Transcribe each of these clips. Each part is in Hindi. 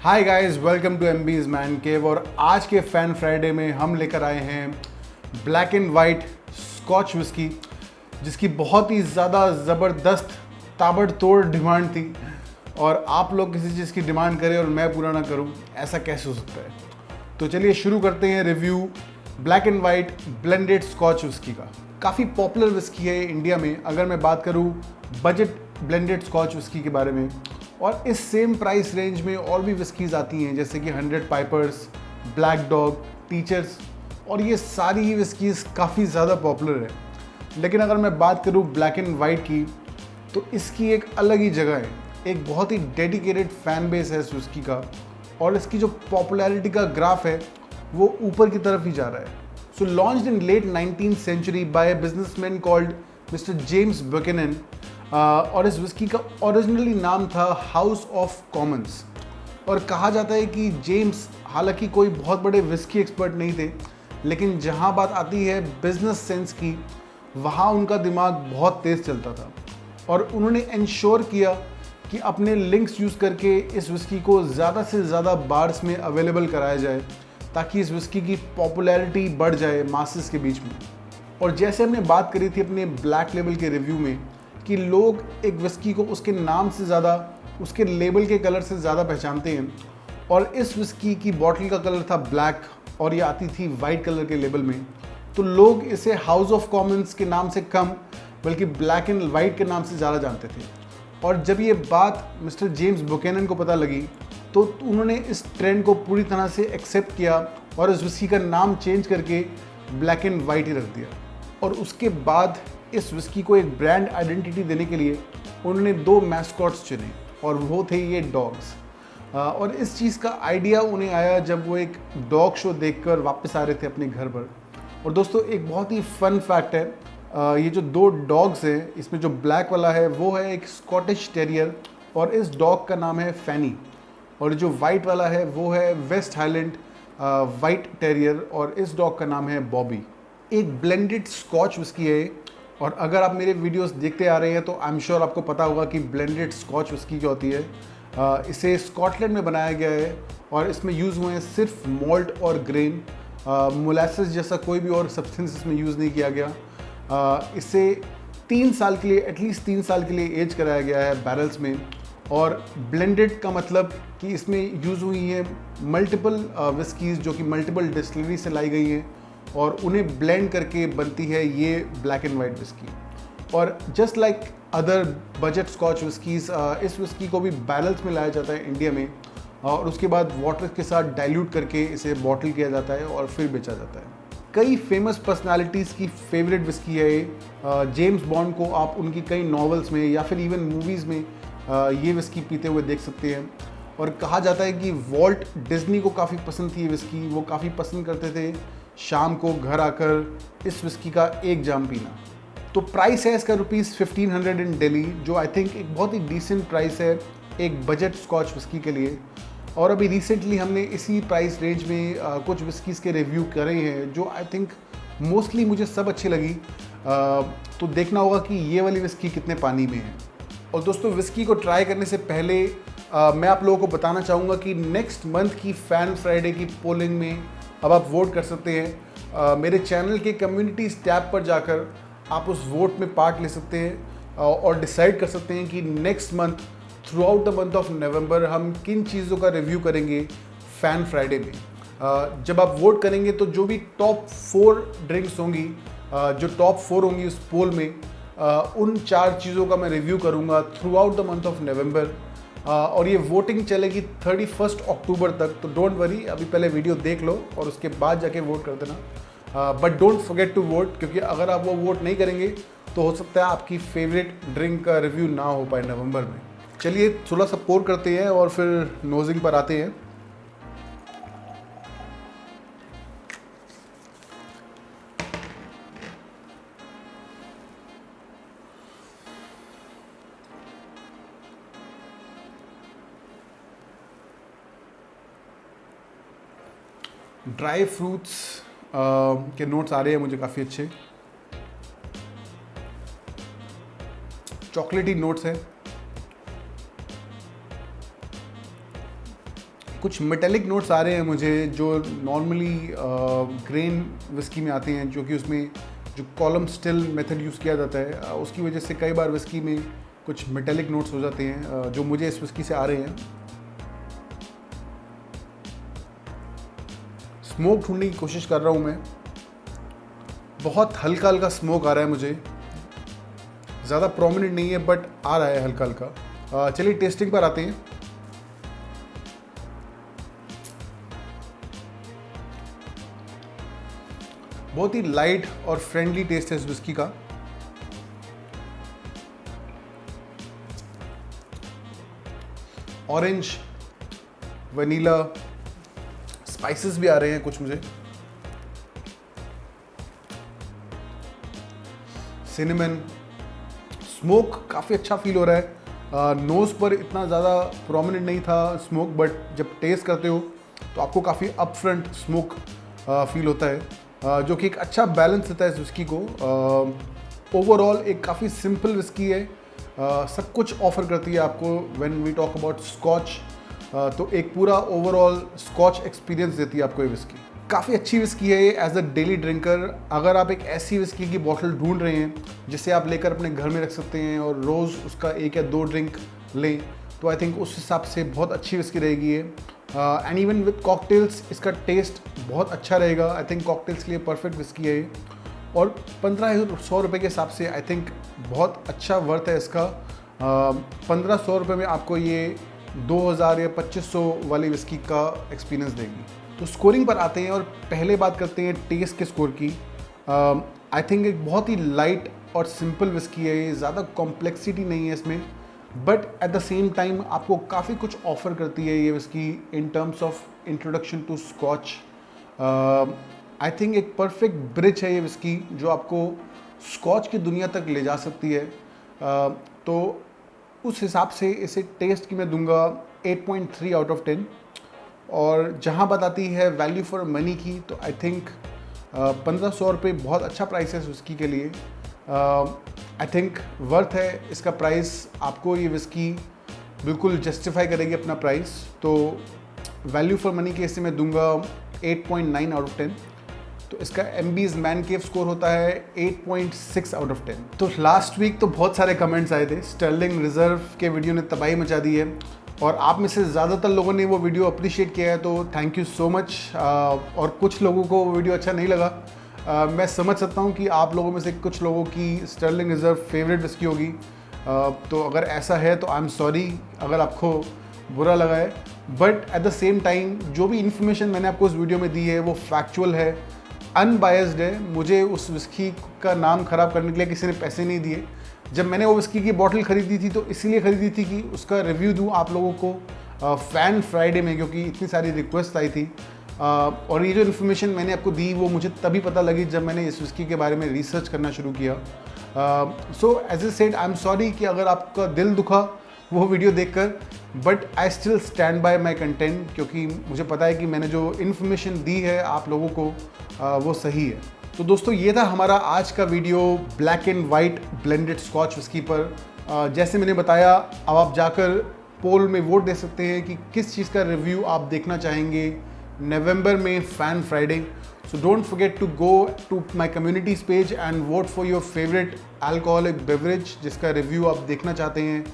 Hi guys, welcome to MB's man cave. और आज के फैन फ्राइडे में हम लेकर आए हैं Black and White scotch whisky, जिसकी बहुत ही ज़्यादा ज़बरदस्त ताबड़तोड़ डिमांड थी। और आप लोग किसी चीज़ की डिमांड करें और मैं पूरा ना करूं, ऐसा कैसे हो सकता है। तो चलिए शुरू करते हैं review Black and White blended scotch whisky का। काफ़ी पॉपुलर विस्की है इंडिया में, अगर मैं बात करूं बजट ब्लेंडेड स्कॉच विस्की के बारे में। और इस सेम प्राइस रेंज में और भी विस्कीज़ आती हैं, जैसे कि 100 पाइपर्स, ब्लैक डॉग, टीचर्स, और ये सारी ही विस्कीज़ काफ़ी ज़्यादा पॉपुलर है। लेकिन अगर मैं बात करूं ब्लैक एंड वाइट की, तो इसकी एक अलग ही जगह है। एक बहुत ही डेडिकेटेड फैन बेस है इस विस्की का, और इसकी जो पॉपुलैरिटी का ग्राफ है वो ऊपर की तरफ ही जा रहा है। So launched in late 19th century by a businessman called Mister James Buchanan, और इस विस्की का ओरिजिनली नाम था हाउस ऑफ कॉमन्स। और कहा जाता है कि जेम्स हालांकि कोई बहुत बड़े विस्की एक्सपर्ट नहीं थे, लेकिन जहां बात आती है बिजनेस सेंस की, वहां उनका दिमाग बहुत तेज़ चलता था। और उन्होंने इंश्योर किया कि अपने लिंक्स यूज़ करके इस विस्की को ज़्यादा से ज़्यादा बार्स में अवेलेबल कराया जाए, ताकि इस विस्की की पॉपुलैरिटी बढ़ जाए मासेस के बीच में। और जैसे हमने बात करी थी अपने ब्लैक लेबल के रिव्यू में कि लोग एक विस्की को उसके नाम से ज़्यादा उसके लेबल के कलर से ज़्यादा पहचानते हैं, और इस विस्की की बॉटल का कलर था ब्लैक और ये आती थी वाइट कलर के लेबल में। तो लोग इसे हाउस ऑफ कॉमन्स के नाम से कम बल्कि ब्लैक एंड वाइट के नाम से ज़्यादा जानते थे। और जब ये बात मिस्टर जेम्स बुकेनन को पता लगी, तो उन्होंने इस ट्रेंड को पूरी तरह से एक्सेप्ट किया और इस विस्की का नाम चेंज करके ब्लैक एंड वाइट ही रख दिया। और उसके बाद इस विस्की को एक ब्रांड आइडेंटिटी देने के लिए उन्होंने दो मैस्कॉट्स चुने, और वो थे ये डॉग्स। और इस चीज़ का आइडिया उन्हें आया जब वो एक डॉग शो देखकर वापस आ रहे थे अपने घर पर। और दोस्तों, एक बहुत ही फन फैक्ट है, ये जो दो डॉग्स हैं, इसमें जो ब्लैक वाला है वो है एक स्कॉटिश टेरियर, और इस डॉग का नाम है फैनी। और जो वाइट वाला है वो है वेस्ट हाईलैंड वाइट टेरियर, और इस डॉग का नाम है बॉबी। एक ब्लेंडेड स्कॉच विस्की है। और अगर आप मेरे वीडियोस देखते आ रहे हैं तो आई एम श्योर आपको पता होगा कि ब्लेंडेड स्कॉच विस्की क्या होती है। इसे स्कॉटलैंड में बनाया गया है, और इसमें यूज़ हुए हैं सिर्फ मॉल्ट और ग्रेन। मोलासेस जैसा कोई भी और सब्सटेंस इसमें यूज़ नहीं किया गया। इसे 3 साल के लिए, एटलीस्ट 3 साल के लिए एज कराया गया है बैरल्स में। और ब्लेंडेड का मतलब कि इसमें यूज़ हुई है मल्टीपल विस्कीज़ जो कि मल्टीपल डिस्टिलरी से लाई गई हैं, और उन्हें ब्लेंड करके बनती है ये ब्लैक एंड वाइट विस्की। और just like other budget scotch whiskies, इस विस्की को भी बैरल्स में लाया जाता है इंडिया में, और उसके बाद वाटर के साथ डाइल्यूट करके इसे बॉटल किया जाता है और फिर बेचा जाता है। कई फेमस पर्सनालिटीज़ की फेवरेट विस्की है ये। जेम्स बॉन्ड को आप उनकी कई नॉवेल्स में या फिर इवन मूवीज़ में ये विस्की पीते हुए देख सकते हैं। और कहा जाता है कि वॉल्ट डिज्नी को काफ़ी पसंद थी ये विस्की। वो काफ़ी पसंद करते थे शाम को घर आकर इस विस्की का एक जाम पीना। तो प्राइस है इसका ₹1500 इन दिल्ली, जो आई थिंक एक बहुत ही डिसेंट प्राइस है एक बजट स्कॉच विस्की के लिए। और अभी रिसेंटली हमने इसी प्राइस रेंज में कुछ विस्कीज़ के रिव्यू करे हैं, जो आई थिंक मोस्टली मुझे सब अच्छी लगी। तो देखना होगा कि ये वाली विस्की कितने पानी में है। और दोस्तों, विस्की को ट्राई करने से पहले मैं आप लोगों को बताना चाहूँगा कि नेक्स्ट मंथ की फैन फ्राइडे की पोलिंग में अब आप वोट कर सकते हैं। मेरे चैनल के कम्युनिटीज़ टैब पर जाकर आप उस वोट में पार्ट ले सकते हैं, और डिसाइड कर सकते हैं कि next month through out the month of November हम किन चीज़ों का रिव्यू करेंगे फैन फ्राइडे में। जब आप वोट करेंगे तो जो भी टॉप 4 ड्रिंक्स होंगी, जो टॉप 4 होंगी उस पोल में, उन 4 चीज़ों का मैं रिव्यू करूँगा through out the month of November. और ये वोटिंग चलेगी 31 अक्टूबर तक। तो डोंट वरी, अभी पहले वीडियो देख लो और उसके बाद जाके वोट कर देना। But don't forget to vote, क्योंकि अगर आप वो वोट नहीं करेंगे तो हो सकता है आपकी फेवरेट ड्रिंक का रिव्यू ना हो पाए नवंबर में। चलिए थोड़ा सा पोर करते हैं और फिर नोजिंग पर आते हैं। ड्राई फ्रूट्स के नोट्स आ रहे हैं मुझे काफ़ी अच्छे। चॉकलेटी नोट्स है, कुछ मेटेलिक नोट्स आ रहे हैं मुझे जो नॉर्मली ग्रेन विस्की में आते हैं, जो कि उसमें जो कॉलम स्टिल मेथड यूज़ किया जाता है उसकी वजह से कई बार विस्की में कुछ मेटेलिक नोट्स हो जाते हैं जो मुझे इस विस्की से आ रहे हैं। स्मोक ढूंढने की कोशिश कर रहा हूँ मैं, बहुत हल्का हल्का स्मोक आ रहा है मुझे, ज़्यादा प्रोमिनेंट नहीं है बट आ रहा है हल्का हल्का। चलिए टेस्टिंग पर आते हैं। बहुत ही लाइट और फ्रेंडली टेस्ट है इस विस्की का। ऑरेंज, वनीला, स्पाइसेस भी आ रहे हैं कुछ मुझे, सिनेमन, स्मोक काफ़ी अच्छा फील हो रहा है। नोज़ पर इतना ज़्यादा प्रोमिनेंट नहीं था स्मोक, बट जब टेस्ट करते हो तो आपको काफ़ी अप फ्रंट स्मोक फील होता है, जो कि एक अच्छा बैलेंस देता है इस विस्की को। ओवरऑल एक काफ़ी सिंपल विस्की है, सब कुछ ऑफर करती है आपको when we talk about scotch, तो एक पूरा ओवरऑल स्कॉच एक्सपीरियंस देती है आपको ये विस्की। काफ़ी अच्छी विस्की है ये एज अ डेली ड्रिंकर। अगर आप एक ऐसी विस्की की बॉटल ढूंढ रहे हैं जिसे आप लेकर अपने घर में रख सकते हैं और रोज़ उसका 1 या 2 ड्रिंक लें, तो आई थिंक उस हिसाब से बहुत अच्छी विस्की रहेगी ये। एंड इवन विद कॉकटेल्स इसका टेस्ट बहुत अच्छा रहेगा। आई थिंक कॉकटेल्स के लिए परफेक्ट विस्की है ये, और 1500 रुपये के हिसाब से आई थिंक बहुत अच्छा वर्थ है इसका। 1500 रुपये में आपको ये 2000 या 2500 वाली विस्की का एक्सपीरियंस देगी। तो स्कोरिंग पर आते हैं और पहले बात करते हैं टेस्ट के स्कोर की। आई थिंक एक बहुत ही लाइट और सिंपल विस्की है ये, ज़्यादा कॉम्प्लेक्सिटी नहीं है इसमें, but at the same time आपको काफ़ी कुछ ऑफर करती है ये whisky in terms of introduction to scotch. I think एक परफेक्ट ब्रिज है ये विस्की जो आपको स्कॉच की दुनिया तक ले जा सकती है। तो उस हिसाब से इसे टेस्ट की मैं दूंगा 8.3 आउट ऑफ 10। और जहाँ बात आती है वैल्यू फॉर मनी की, तो आई थिंक 1500 रुपये बहुत अच्छा प्राइस है इस विस्की के लिए। आई थिंक वर्थ है इसका प्राइस, आपको ये विस्की बिल्कुल जस्टिफाई करेगी अपना प्राइस। तो वैल्यू फॉर मनी के इसे मैं दूंगा 8.9 आउट ऑफ 10। तो इसका एमबीज मैन केव स्कोर होता है 8.6 आउट ऑफ 10। तो लास्ट वीक तो बहुत सारे कमेंट्स आए थे, स्टर्लिंग रिजर्व के वीडियो ने तबाही मचा दी है और आप में से ज़्यादातर लोगों ने वो वीडियो अप्रिशिएट किया है, तो थैंक यू सो मच। और कुछ लोगों को वो वीडियो अच्छा नहीं लगा। मैं समझ सकता हूँ कि आप लोगों में से कुछ लोगों की स्टर्लिंग रिजर्व फेवरेट विस्की होगी, तो अगर ऐसा है तो आई एम सॉरी अगर आपको बुरा लगा है, but at the same time जो भी इन्फॉर्मेशन मैंने आपको उस वीडियो में दी है वो फैक्चुअल है, अनबायस्ड है। मुझे उस विस्की का नाम ख़राब करने के लिए किसी ने पैसे नहीं दिए। जब मैंने वो विस्की की बॉटल ख़रीदी थी तो इसीलिए ख़रीदी थी कि उसका रिव्यू दूँ आप लोगों को फ़ैन फ्राइडे में, क्योंकि इतनी सारी रिक्वेस्ट आई थी। और ये जो इन्फॉर्मेशन मैंने आपको दी वो मुझे तभी पता लगी जब मैंने इस विस्की के बारे में रिसर्च करना शुरू किया। So as I said I am sorry कि अगर आपका दिल दुखा वो वीडियो देखकर, but I still stand by my content, क्योंकि मुझे पता है कि मैंने जो इन्फॉर्मेशन दी है आप लोगों को वो सही है। तो दोस्तों ये था हमारा आज का video Black and White blended scotch whisky पर। जैसे मैंने बताया, अब आप जाकर पोल में वोट दे सकते हैं कि किस चीज़ का रिव्यू आप देखना चाहेंगे नवंबर में fan Friday. So don't forget to go to my communities page and vote for your favourite alcoholic beverage जिसका रिव्यू आप देखना चाहते हैं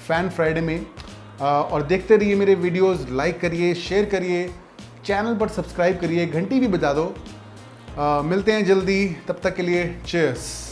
फैन फ्राइडे में। और देखते रहिए मेरे वीडियोस, लाइक करिए, शेयर करिए, चैनल पर सब्सक्राइब करिए, घंटी भी बजा दो। मिलते हैं जल्दी, तब तक के लिए चीयर्स।